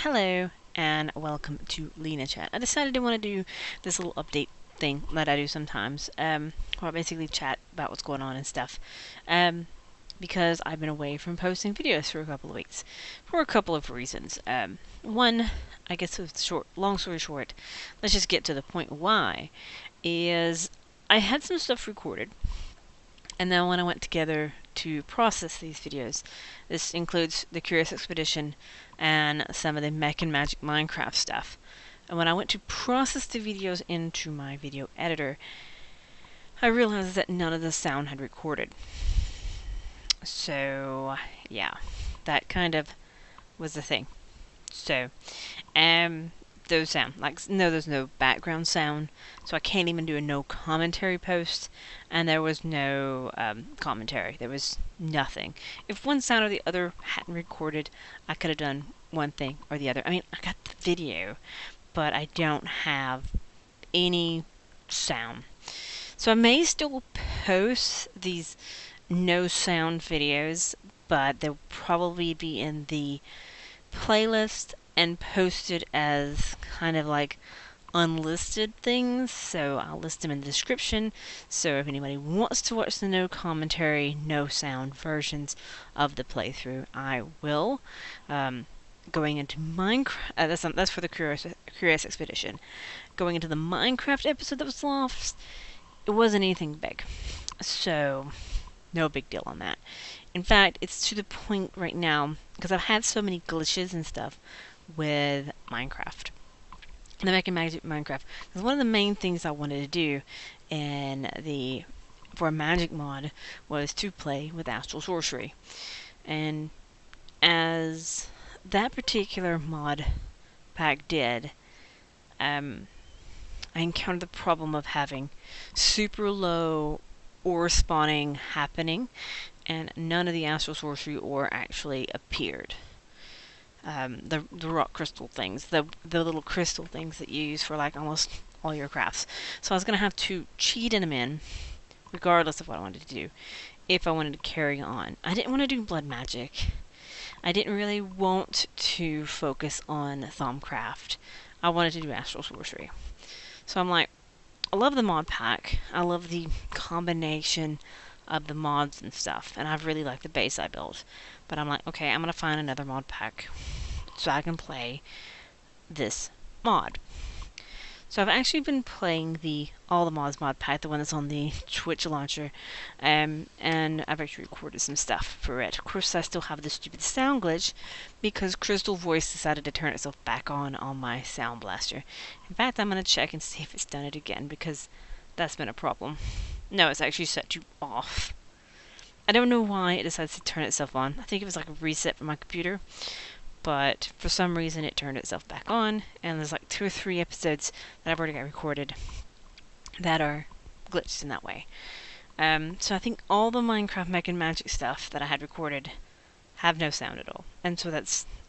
Hello and welcome to Lena Chat. I decided I want to do this little update thing that I do sometimes, where I basically chat about what's going on and stuff, because I've been away from posting videos for a couple of weeks, for a couple of reasons. One, I guess long story short, let's just get to the point why, is I had some stuff recorded, and then when I went together to process these videos, this includes the Curious Expedition and some of the Mech and Magic Minecraft stuff. And when I went to process the videos into my video editor, I realized that none of the sound had recorded. So, yeah, that kind of was the thing. So, those sound there's no background sound, so I can't even do a no commentary post, and there was no commentary. There was nothing. If one sound or the other hadn't recorded, I could have done one thing or the other. I mean, I got the video, but I don't have any sound. So I may still post these no sound videos, but they'll probably be in the playlist and posted as kind of like unlisted things, so I'll list them in the description. So if anybody wants to watch the no commentary, no sound versions of the playthrough, I will. Going into Minecraft, that's for the Curious Expedition. Going into the Minecraft episode that was lost, it wasn't anything big, so no big deal on that. In fact, it's to the point right now, because I've had so many glitches and stuff with Minecraft, the Mech and Magic Minecraft. Because one of the main things I wanted to do for a magic mod was to play with astral sorcery, and as that particular mod pack did, I encountered the problem of having super low ore spawning happening, and none of the astral sorcery ore actually appeared. The rock crystal things, the little crystal things that you use for like almost all your crafts. So I was gonna have to cheat them in, regardless of what I wanted to do, if I wanted to carry on. I didn't want to do blood magic. I didn't really want to focus on Thaumcraft. I wanted to do astral sorcery. So I'm like, I love the mod pack. I love the combination of the mods and stuff, and I've really liked the base I built. But I'm like, okay, I'm gonna find another mod pack so I can play this mod. So I've actually been playing the All the Mods mod pack, the one that's on the Twitch launcher, and I've actually recorded some stuff for it. Of course, I still have the stupid sound glitch because Crystal Voice decided to turn itself back on my Sound Blaster. In fact, I'm gonna check and see if it's done it again, because that's been a problem. No, it's actually set to off. I don't know why it decides to turn itself on. I think it was like a reset for my computer, but for some reason it turned itself back on, and there's like 2 or 3 episodes that I've already got recorded that are glitched in that way. So I think all the Minecraft Mech and Magic stuff that I had recorded have no sound at all, and so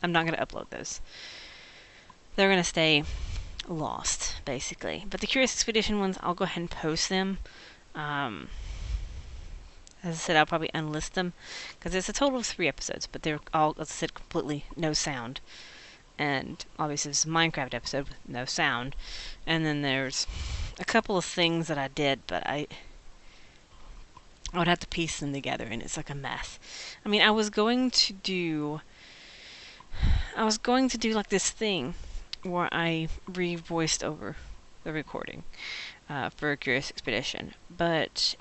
I'm not going to upload those. They're going to stay lost, basically. But the Curious Expedition ones, I'll go ahead and post them. As I said, I'll probably unlist them, because it's a total of 3 episodes, but they're all, as I said, completely no sound. And obviously there's a Minecraft episode with no sound. And then there's a couple of things that I did, but I would have to piece them together, and it's like a mess. I mean, I was going to do like this thing where I re-voiced over the recording for a Curious Expedition, but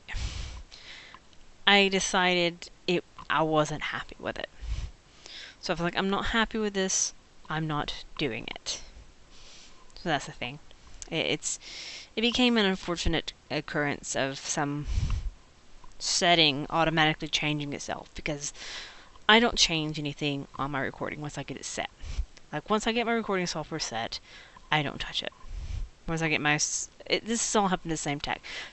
I decided I wasn't happy with it. So I was like, I'm not happy with this, I'm not doing it. So that's the thing. It became an unfortunate occurrence of some setting automatically changing itself, because I don't change anything on my recording once I get it set. Like, once I get my recording software set, I don't touch it. Once I get this has all happened at the same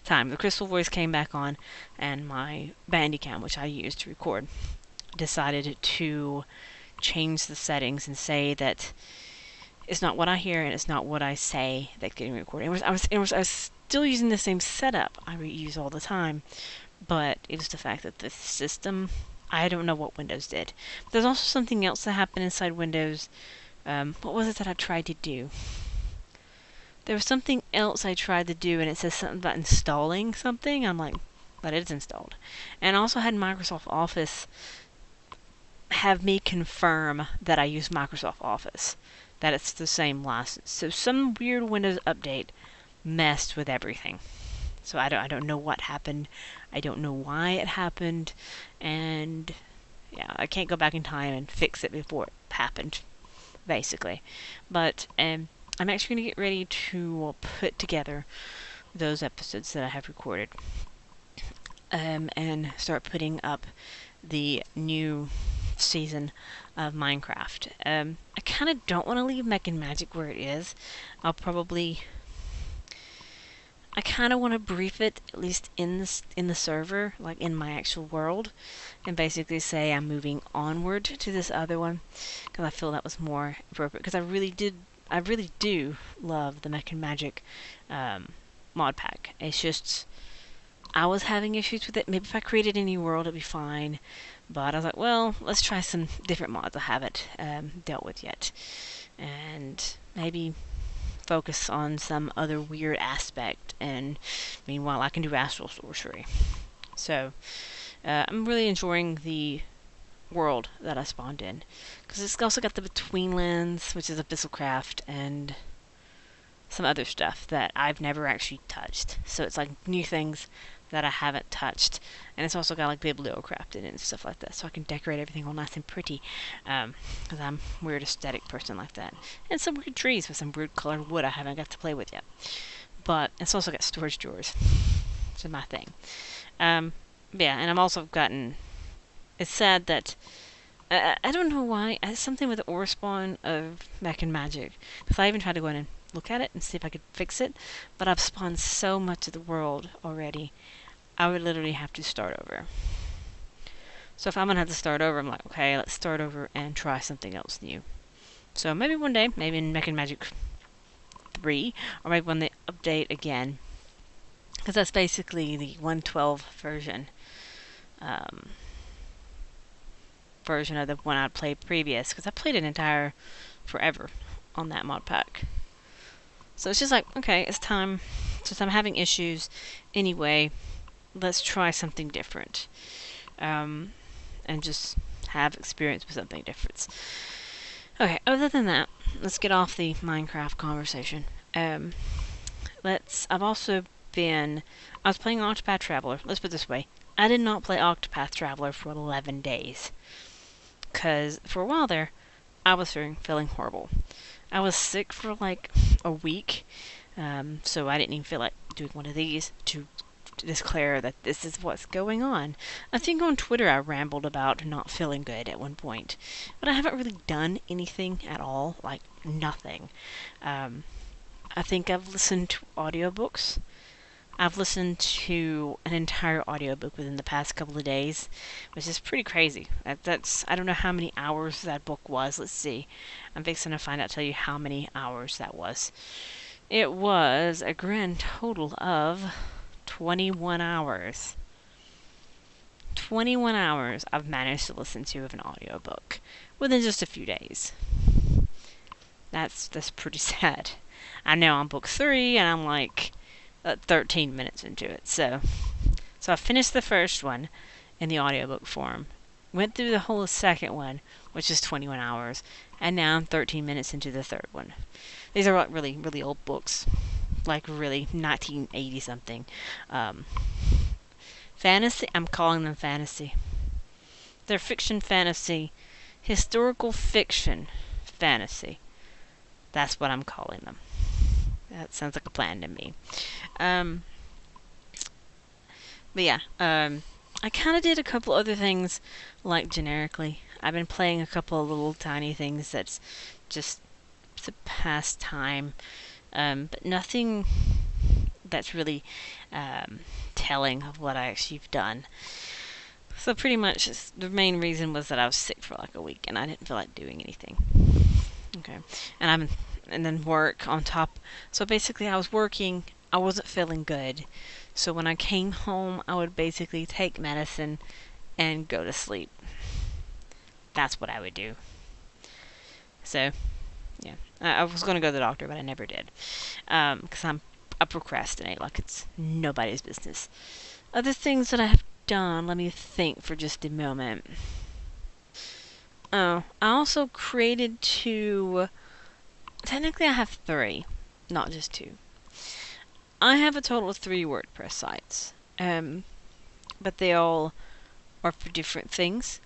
time. The Crystal Voice came back on, and my Bandicam, which I used to record, decided to change the settings and say that it's not what I hear and it's not what I say that's getting recorded. I was still using the same setup I use all the time, but it was the fact that the system, I don't know what Windows did. But there's also something else that happened inside Windows What was it that I tried to do? There was something else I tried to do, and it says something about installing something. I'm like, but it's installed. And I also had Microsoft Office have me confirm that I use Microsoft Office, that it's the same license. So some weird Windows update messed with everything. So I don't know what happened. I don't know why it happened, and yeah, I can't go back in time and fix it before it happened, basically. But I'm actually going to get ready to put together those episodes that I have recorded, and start putting up the new season of Minecraft. I kind of don't want to leave Mech and Magic where it is. I kind of want to brief it, at least in the server, like in my actual world, and basically say I'm moving onward to this other one, because I feel that was more appropriate. Because I really do love the Mech and Magic mod pack. It's just I was having issues with it. Maybe if I created a new world, it'd be fine. But I was like, well, let's try some different mods I haven't dealt with yet, and maybe focus on some other weird aspect, and meanwhile I can do astral sorcery. So I'm really enjoying the world that I spawned in, because it's also got the Betweenlands, which is Abyssalcraft, and some other stuff that I've never actually touched. So it's like new things that I haven't touched, and it's also got like Bibliocraft in it and stuff like that, so I can decorate everything all nice and pretty, because I'm a weird aesthetic person like that. And some weird trees with some weird colored wood I haven't got to play with yet. But it's also got storage drawers, which is my thing. Yeah, and I'm also gotten... It's sad that... I don't know why, it's something with the ore spawn of Mech and Magic, because I even tried to go in and look at it and see if I could fix it, but I've spawned so much of the world already, I would literally have to start over. So if I'm going to have to start over, I'm like, okay, let's start over and try something else new. So maybe one day, maybe in Mech and Magic 3, or maybe when they update again, because that's basically the 1.12 version. Version of the one I played previous, because I played an entire forever on that mod pack. So it's just like, okay, it's time, since I'm having issues anyway, let's try something different, and just have experience with something different. Okay, other than that, let's get off the Minecraft conversation. I've also been, I was playing Octopath Traveler. Let's put it this way, I did not play Octopath Traveler for 11 days. Because for a while there, I was feeling horrible. I was sick for like a week, so I didn't even feel like doing one of these to declare that this is what's going on. I think on Twitter I rambled about not feeling good at one point, but I haven't really done anything at all, like nothing. I think I've listened to audiobooks. I've listened to an entire audiobook within the past couple of days, which is pretty crazy. I don't know how many hours that book was. Let's see. I'm fixing to find out, tell you how many hours that was. It was a grand total of 21 hours. 21 hours I've managed to listen to of an audiobook within just a few days. That's pretty sad. I'm now on book 3, and I'm like 13 minutes into it. So I finished the first one in the audiobook form, went through the whole second one, which is 21 hours, and now I'm 13 minutes into the third one. These are like really, really old books, like really 1980 something. Fantasy, I'm calling them fantasy. They're fiction fantasy, historical fiction fantasy. That's what I'm calling them. That sounds like a plan to me. But yeah, I kind of did a couple other things, like generically. I've been playing a couple of little tiny things that's just to pass time, but nothing that's really telling of what I actually have done. So pretty much the main reason was that I was sick for like a week and I didn't feel like doing anything. Okay, and then work on top. So basically I was working, I wasn't feeling good. So when I came home, I would basically take medicine and go to sleep. That's what I would do. So Yeah. I was going to go to the doctor, but I never did. Because I procrastinate like it's nobody's business. Other things that I have done, let me think for just a moment. Oh, I also created two. Technically, I have three, not just two. I have a total of 3 WordPress sites. But they all are for different things.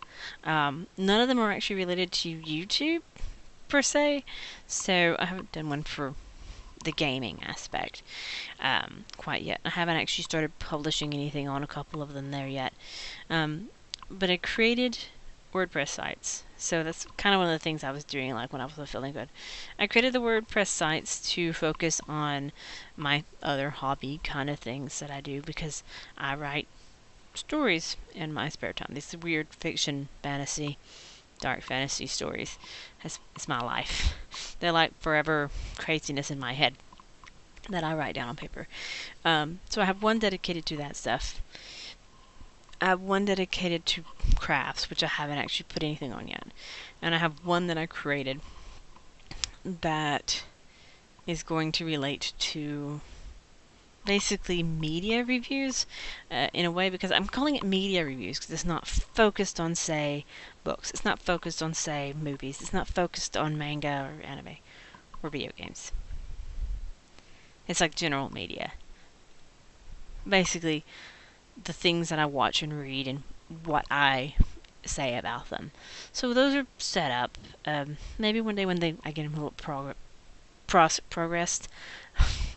None of them are actually related to YouTube per se, so I haven't done one for the gaming aspect quite yet. I haven't actually started publishing anything on a couple of them there yet. But I created WordPress sites. So that's kind of one of the things I was doing, like when I was feeling good. I created the WordPress sites to focus on my other hobby kind of things that I do, because I write stories in my spare time. These weird fiction, fantasy, dark fantasy stories. It's my life. They're like forever craziness in my head that I write down on paper. So I have one dedicated to that stuff. I have one dedicated to crafts, which I haven't actually put anything on yet. And I have one that I created that is going to relate to basically media reviews in a way, because I'm calling it media reviews because it's not focused on, say, books. It's not focused on, say, movies. It's not focused on manga or anime or video games. It's like general media. Basically, the things that I watch and read and what I say about them. So those are set up. Maybe one day when I get them a little progressed,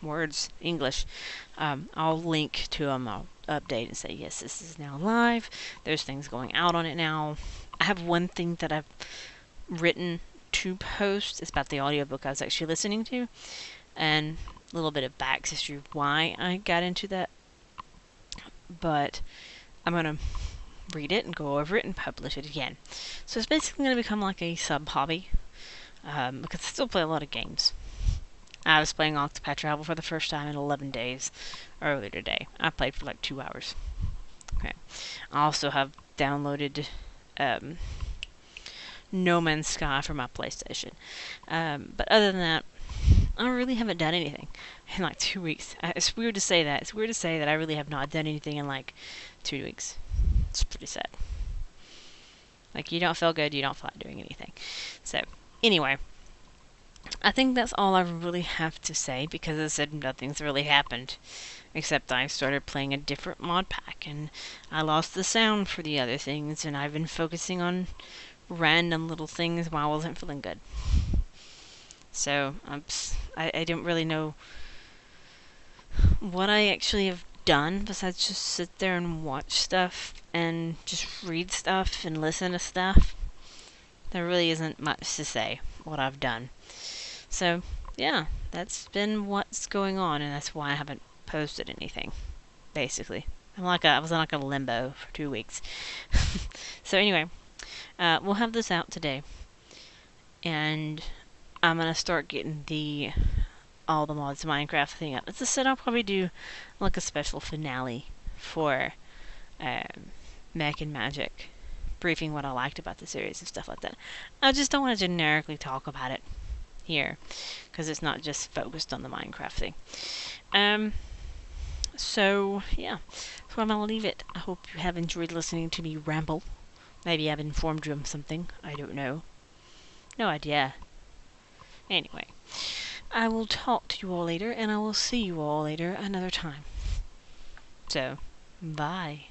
words, English, I'll link to them. I'll update and say, yes, this is now live. There's things going out on it now. I have one thing that I've written to post. It's about the audiobook I was actually listening to, and a little bit of back history of why I got into that. But I'm going to read it and go over it and publish it again. So it's basically going to become like a sub-hobby, because I still play a lot of games. I was playing Octopath Travel for the first time in 11 days earlier today. I played for like 2 hours. Okay. I also have downloaded No Man's Sky for my PlayStation. But other than that, I really haven't done anything in like 2 weeks. It's weird to say that. It's weird to say that I really have not done anything in like 2 weeks. It's pretty sad. Like, you don't feel good, you don't feel like doing anything. So, anyway, I think that's all I really have to say, because as I said, nothing's really happened. Except I started playing a different mod pack, and I lost the sound for the other things, and I've been focusing on random little things while I wasn't feeling good. So, I don't really know what I actually have done besides just sit there and watch stuff and just read stuff and listen to stuff. There really isn't much to say what I've done. So, yeah, that's been what's going on, and that's why I haven't posted anything, basically. I was in like a limbo for 2 weeks. So anyway, we'll have this out today, and I'm gonna start getting all the mods Minecraft thing up. As I said, I'll probably do like a special finale for Mech and Magic, briefing what I liked about the series and stuff like that. I just don't want to generically talk about it here, because it's not just focused on the Minecraft thing. So yeah, so I'm gonna leave it. I hope you have enjoyed listening to me ramble. Maybe I've informed you of something. I don't know. No idea. Anyway, I will talk to you all later, and I will see you all later another time. So, bye.